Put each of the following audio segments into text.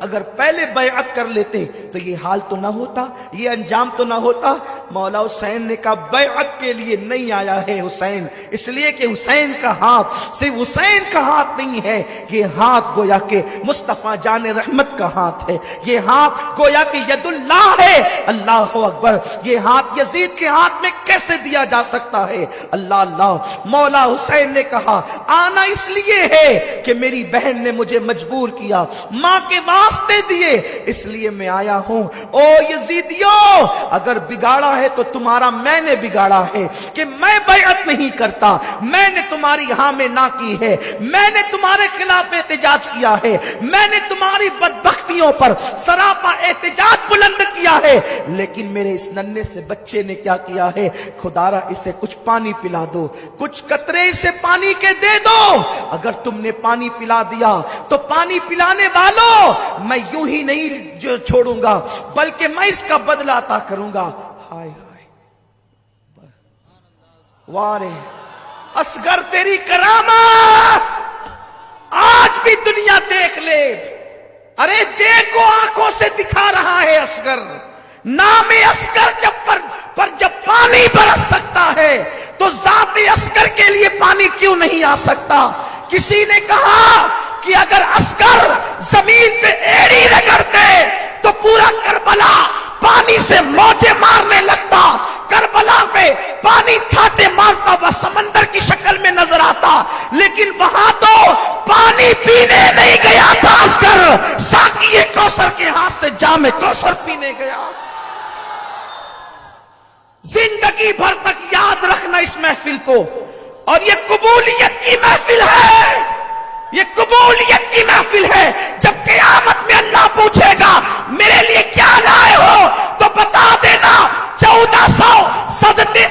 اگر پہلے بیعت کر لیتے تو یہ حال تو نہ ہوتا، یہ انجام تو نہ ہوتا۔ مولا حسین نے کہا بیعت کے لیے نہیں آیا ہے حسین، اس لیے کہ حسین کا ہاتھ صرف حسین کا ہاتھ نہیں ہے، یہ ہاتھ گویا کہ مصطفیٰ جان رحمت کا ہاتھ ہے، یہ ہاتھ گویا کہ ید اللہ ہے۔ اللہ اکبر، یہ ہاتھ یزید کے ہاتھ میں کیسے دیا جا سکتا ہے؟ اللہ اللہ۔ مولا حسین نے کہا آنا اس لیے ہے کہ میری بہن نے مجھے مجبور کیا، ماں کے واسطے دیے، اس لیے میں آیا ہوں۔ او یزیدیوں، اگر بگاڑا ہے تو تمہارا میں نے بگاڑا ہے کہ میں بیعت نہیں کرتا، میں نے تمہاری ہاں میں نہ کی ہے، میں نے تمہارے خلاف احتجاج کیا ہے، میں نے تمہاری بدبختیوں پر سراپا احتجاج بلند کیا ہے، لیکن میرے اس ننھے سے بچے نے کیا کیا ہے؟ خدارا اسے کچھ پانی پلا دو، کچھ قطرے اسے پانی کے دے دو۔ اگر تم نے پانی پلا دیا تو پانی پلانے والوں میں یوں ہی نہیں جو چھوڑوں گا بلکہ میں اس کا بدلہ عطا کروں گا۔ ہائے ہائے وارے اصغر تیری کرامات آج بھی دنیا دیکھ لے۔ ارے دیکھو آنکھوں سے دکھا رہا ہے اصغر، نام اصغر جب پانی برس سکتا ہے تو ذات اصغر کے لیے پانی کیوں نہیں آ سکتا؟ کسی نے کہا کہ اگر اصغر زمین پہ ایڑی رگڑتے تو پورا کربلا پانی سے موجیں مارنے لگتا، کربلا پہ پانی تھاتے مارتا وہ سمندر کی شکل میں نظر آتا، لیکن وہاں تو پانی پینے نہیں گیا تھا اصغر، ساقی کوثر کے ہاتھ سے جام کوثر پینے گیا۔ زندگی بھر تک یاد رکھنا اس محفل کو، اور یہ قبولیت کی محفل ہے، یہ قبولیت کی محفل ہے۔ جب قیامت میں اللہ پوچھے گا میرے لیے کیا لائے ہو تو بتا دینا 1400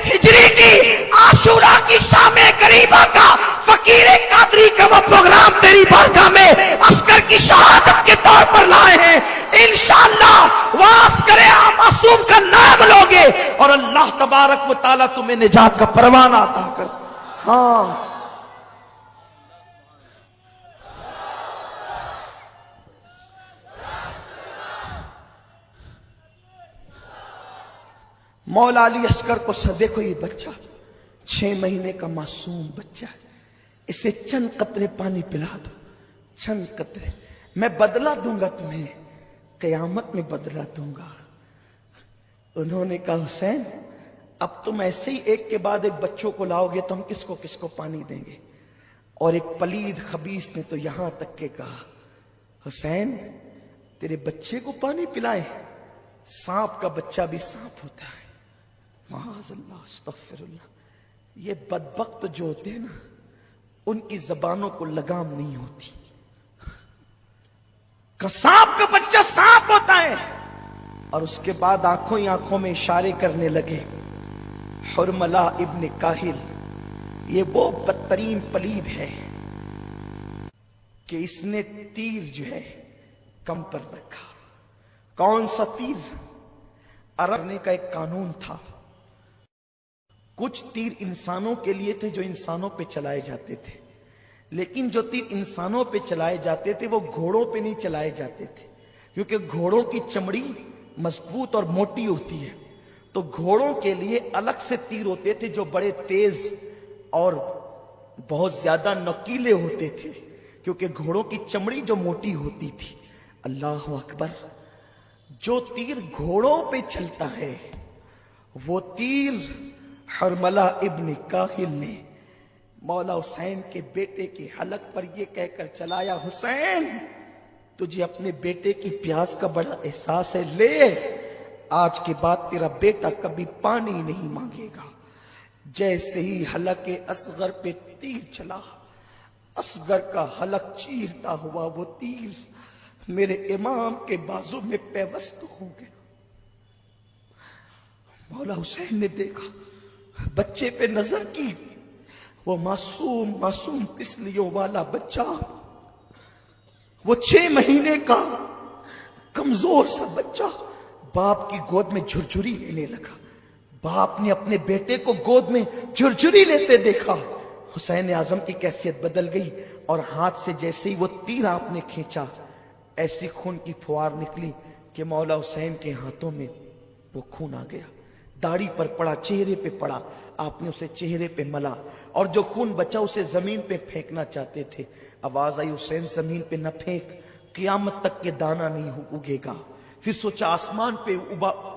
ہجری کی عاشورہ کی شام قریبہ کا فقیر قادری کا وہ پروگرام تیری بارگاہ میں اصغر کی شہادت کے طور پر لائے ہیں۔ انشاءاللہ وہ اصغر معصوم کا نام لوگے اور اللہ تبارک و تعالیٰ تمہیں نجات کا پروانہ عطا کر۔ ہاں مولا علی اصغر کو دیکھو، یہ بچہ 6 مہینے کا معصوم بچہ ہے، اسے چند قطرے پانی پلا دو، چند قطرے، میں بدلہ دوں گا تمہیں، قیامت میں بدلہ دوں گا۔ انہوں نے کہا حسین اب تم ایسے ہی ایک کے بعد ایک بچوں کو لاؤ گے تو ہم کس کو پانی دیں گے؟ اور ایک پلید خبیث نے تو یہاں تک کہ کہا حسین تیرے بچے کو پانی پلائے؟ سانپ کا بچہ بھی سانپ ہوتا ہے، معاذ اللہ استغفر اللہ۔ یہ بدبخت جو ہوتے ہیں نا ان کی زبانوں کو لگام نہیں ہوتی، سانپ کا بچہ سانپ ہوتا ہے۔ اور اس کے بعد آنکھوں ہی آنکھوں میں اشارے کرنے لگے۔ حرملہ ابن کاہل یہ وہ بدترین پلید ہے کہ اس نے تیر جو ہے کم پر رکھا۔ کون سا تیر؟ عرب نے کا ایک قانون تھا، کچھ تیر انسانوں کے لیے تھے جو انسانوں پہ چلائے جاتے تھے، لیکن جو تیر انسانوں پہ چلائے جاتے تھے وہ گھوڑوں پہ نہیں چلائے جاتے تھے، کیونکہ گھوڑوں کی چمڑی مضبوط اور موٹی ہوتی ہے، تو گھوڑوں کے لیے الگ سے تیر ہوتے تھے جو بڑے تیز اور بہت زیادہ نوکیلے ہوتے تھے، کیونکہ گھوڑوں کی چمڑی جو موٹی ہوتی تھی۔ اللہ اکبر، جو تیر گھوڑوں پہ چلتا ہے وہ تیر حرملہ ابن کاہل نے مولا حسین کے بیٹے کے حلق پر یہ کہہ کر چلایا، حسین تجھے اپنے بیٹے کی پیاس کا بڑا احساس ہے، لے آج کے بعد تیرا بیٹا کبھی پانی نہیں مانگے گا۔ جیسے ہی حلق اصغر پہ تیر چلا، اصغر کا حلق چیرتا ہوا وہ تیر میرے امام کے بازو میں پیوست ہو گیا۔ مولا حسین نے دیکھا، بچے پہ نظر کی، وہ معصوم تسلیوں والا بچہ، وہ 6 مہینے کا کمزور سا بچہ باپ کی گود میں جھرجھری لینے لگا۔ باپ نے اپنے بیٹے کو گود میں جھرجھری لیتے دیکھا، حسین اعظم کی کیفیت بدل گئی، اور ہاتھ سے جیسے ہی وہ تیر آپ نے کھینچا ایسی خون کی فوار نکلی کہ مولا حسین کے ہاتھوں میں وہ خون آ گیا، داڑھی پر پڑا، چہرے پہ پڑا، آپ نے اسے چہرے پہ ملا، اور جو خون بچا اسے زمین پہ پھینکنا چاہتے تھے۔ آواز آئی حسین زمین پہ نہ پھینک، قیامت تک کے دانا نہیں اگے گا۔ پھر سوچا آسمان پہ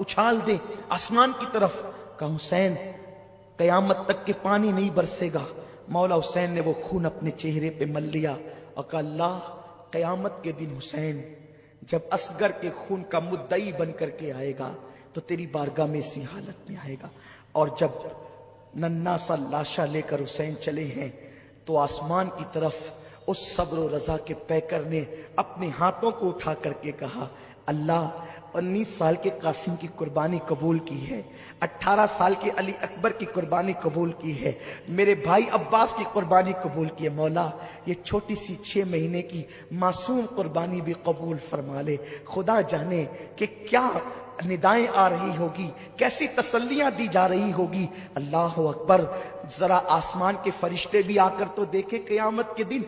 اچھال دے، آسمان کی طرف، کہا حسین قیامت تک کے پانی نہیں برسے گا۔ مولا حسین نے وہ خون اپنے چہرے پہ مل لیا اور کہا اللہ قیامت کے دن حسین جب اصغر کے خون کا مدعی بن کر کے آئے گا تو تیری بارگاہ میں اسی حالت میں آئے گا۔ اور جب ننھا سا لاشا لے کر حسین چلے ہیں تو آسمان کی طرف اس صبر و رضا کے پیکر نے اپنے ہاتھوں کو اٹھا کر کے کہا اللہ 19 سال کے قاسم کی قربانی قبول کی ہے، 18 سال کے علی اکبر کی قربانی قبول کی ہے، میرے بھائی عباس کی قربانی قبول کی ہے، مولا یہ چھوٹی سی 6 مہینے کی معصوم قربانی بھی قبول فرما لے۔ خدا جانے کہ کیا ندائیں آ رہی ہوگی، کیسی تسلیاں دی جا رہی ہوگی۔ اللہ اکبر، ذرا آسمان کے فرشتے بھی آ کر تو دیکھے قیامت کے دن،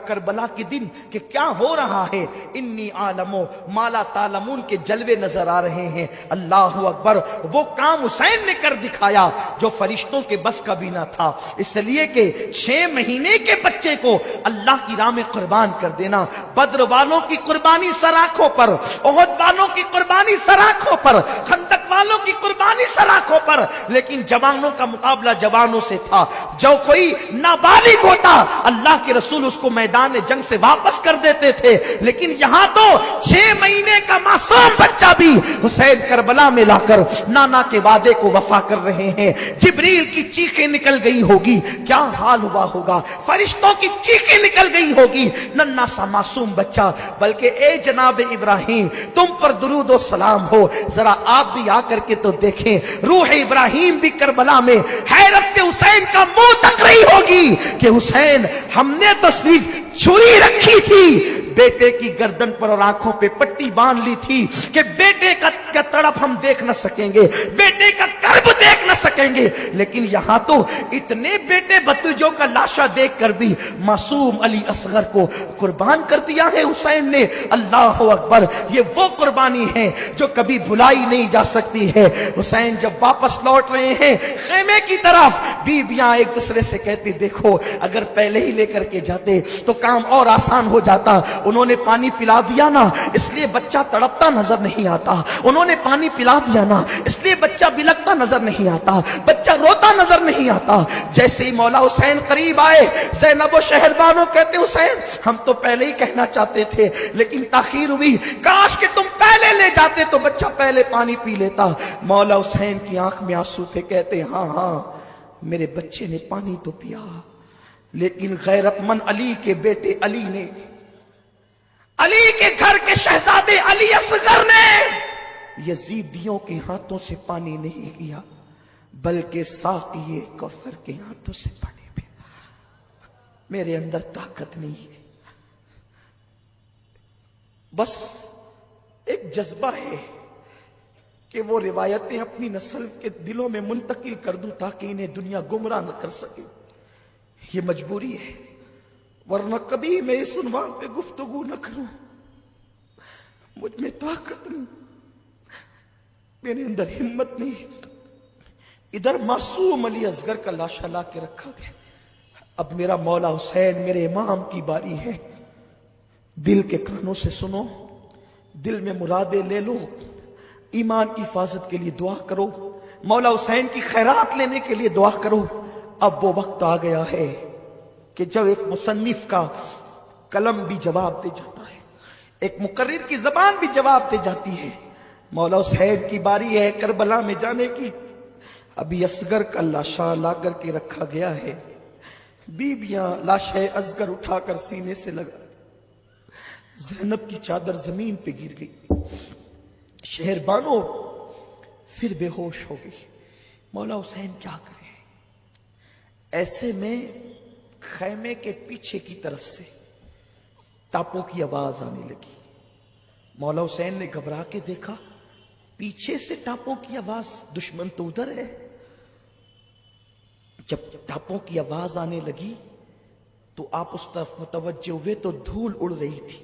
کربلا کے دن کہ کیا ہو رہا ہے۔ انی عالم ما لا تعلمون کے جلوے نظر آ رہے ہیں۔ اللہ اکبر، وہ کام حسین نے کر دکھایا جو فرشتوں کے بس کا بھی نہ تھا، اس لیے کہ 6 مہینے کے بچے کو اللہ کی راہ میں قربان کر دینا۔ بدر والوں کی قربانی سر آنکھوں پر، احد والوں کی قربانی سر آنکھوں پر، خندق والوں کی قربانی سر آنکھوں پر، لیکن جوانوں کا مقابلہ جوانوں سے تھا۔ جو کوئی نابالغ ہوتا اللہ کے رسول اس کو میدان جنگ سے واپس کر دیتے تھے، لیکن یہاں تو 6 مہینے کا معصوم بچہ بھی حسین کربلا میں لا کر نانا کے وعدے کو وفا کر رہے ہیں۔ جبریل کی چیخیں نکل گئی ہوگی، کیا حال ہوا ہوگا، فرشتوں کی چیخیں نکل گئی ہوگی، ننھا سا معصوم بچہ۔ بلکہ اے جناب ابراہیم تم پر درود و سلام ہو، ذرا آپ بھی آ کر کے تو دیکھیں، روح ابراہیم بھی کربلا میں حیرت سے حسین کا منہ تک رہی ہوگی کہ حسین ہم نے تو صرف چھری رکھی تھی، بیٹے کی گردن پر اور آنکھوں پہ پٹی باندھ لی تھی کہ بیٹے کا تڑپ ہم دیکھ نہ سکیں گے، بیٹے کا کرب دیکھ نہ سکیں گے، لیکن یہاں تو اتنے بیٹے بتوجوں کا لاشا دیکھ کر بھی معصوم علی اصغر کو قربان کر دیا ہے حسین نے۔ اللہ اکبر، یہ وہ قربانی ہے جو کبھی بھلائی نہیں جا سکتی ہے۔ حسین جب واپس لوٹ رہے ہیں خیمے کی طرف، بیویاں ایک دوسرے سے کہتے دیکھو اگر پہلے ہی لے کر کے جاتے تو کام اور آسان ہو جاتا، انہوں نے پانی پلا دیا نا اس لیے بچہ تڑپتا نظر نہیں آتا، انہوں نے پانی پلا دیا نا اس لیے بچہ بلکتا نظر نہیں آتا، بچہ روتا نظر نہیں آتا۔ جیسے ہی مولا حسین قریب آئے، زینب و شہربانو کہتے حسین ہم تو پہلے ہی کہنا چاہتے تھے لیکن تاخیر ہوئی، کاش کہ تم پہلے لے جاتے تو بچہ پہلے پانی پی لیتا۔ مولا حسین کی آنکھ میں آنسو تھے، کہتے ہاں ہاں میرے بچے نے پانی تو پیا، لیکن غیرت مند علی کے بیٹے علی نے، علی کے گھر کے شہزادے علی اصغر نے یزیدیوں کے ہاتھوں سے پانی نہیں پیا بلکہ ساقی کوثر کے ہاتھوں سے پانی پیا۔ میرے اندر طاقت نہیں ہے، بس ایک جذبہ ہے کہ وہ روایتیں اپنی نسل کے دلوں میں منتقل کر دوں تاکہ انہیں دنیا گمراہ نہ کر سکے۔ یہ مجبوری ہے، ورنہ کبھی میں اس عنوان پہ گفتگو نہ کروں۔ مجھ میں طاقت نہیں، میرے اندر ہمت نہیں۔ ادھر معصوم علی اصغر کا لاشا لا کے رکھا گیا، اب میرا مولا حسین میرے امام کی باری ہے۔ دل کے کانوں سے سنو، دل میں مرادیں لے لو، ایمان کی حفاظت کے لیے دعا کرو، مولا حسین کی خیرات لینے کے لیے دعا کرو۔ اب وہ وقت آ گیا ہے کہ جب ایک مصنف کا قلم بھی جواب دے جاتا ہے، ایک مقرر کی زبان بھی جواب دے جاتی ہے۔ مولا حسین کی باری ہے کربلا میں جانے کی۔ ابھی اصغر کا لاشا لا کر کے رکھا گیا ہے، بیویاں لاشا اصغر اٹھا کر سینے سے لگا، زینب کی چادر زمین پہ گر گئی، شہربانو پھر بے ہوش ہو گئی۔ مولا حسین کیا کرے؟ ایسے میں خیمے کے پیچھے کی طرف سے ٹاپوں کی آواز آنے لگی۔ مولا حسین نے گھبرا کے دیکھا، پیچھے سے ٹاپوں کی آواز، دشمن تو ادھر ہے۔ جب ٹاپوں کی آواز آنے لگی تو آپ اس طرف متوجہ ہوئے تو دھول اڑ رہی تھی،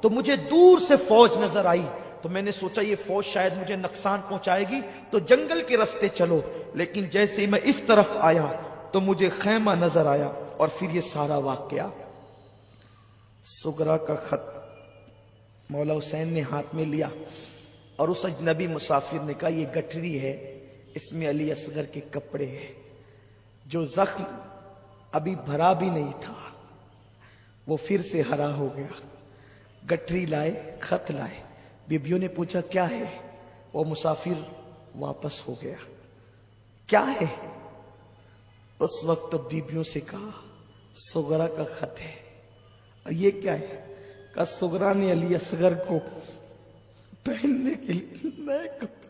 تو مجھے دور سے فوج نظر آئی، تو میں نے سوچا یہ فوج شاید مجھے نقصان پہنچائے گی، تو جنگل کے راستے چلو۔ لیکن جیسے ہی میں اس طرف آیا تو مجھے خیمہ نظر آیا، اور پھر یہ سارا واقعہ۔ سغرا کا خط مولا حسین نے ہاتھ میں لیا، اور اس اجنبی مسافر نے کہا یہ گٹھری ہے، اس میں علی اصغر کے کپڑے ہیں، جو زخم ابھی بھرا بھی نہیں تھا وہ پھر سے ہرا ہو گیا۔ گٹھری لائے، خط لائے، بیبیوں نے پوچھا کیا ہے؟ وہ مسافر واپس ہو گیا۔ کیا ہے؟ اس وقت بیبیوں سے کہا سغرا کا خط ہے۔ اور یہ کیا ہے؟ کہا سغرا نے علی اصغر کو پہننے کے لیے نئے کپڑے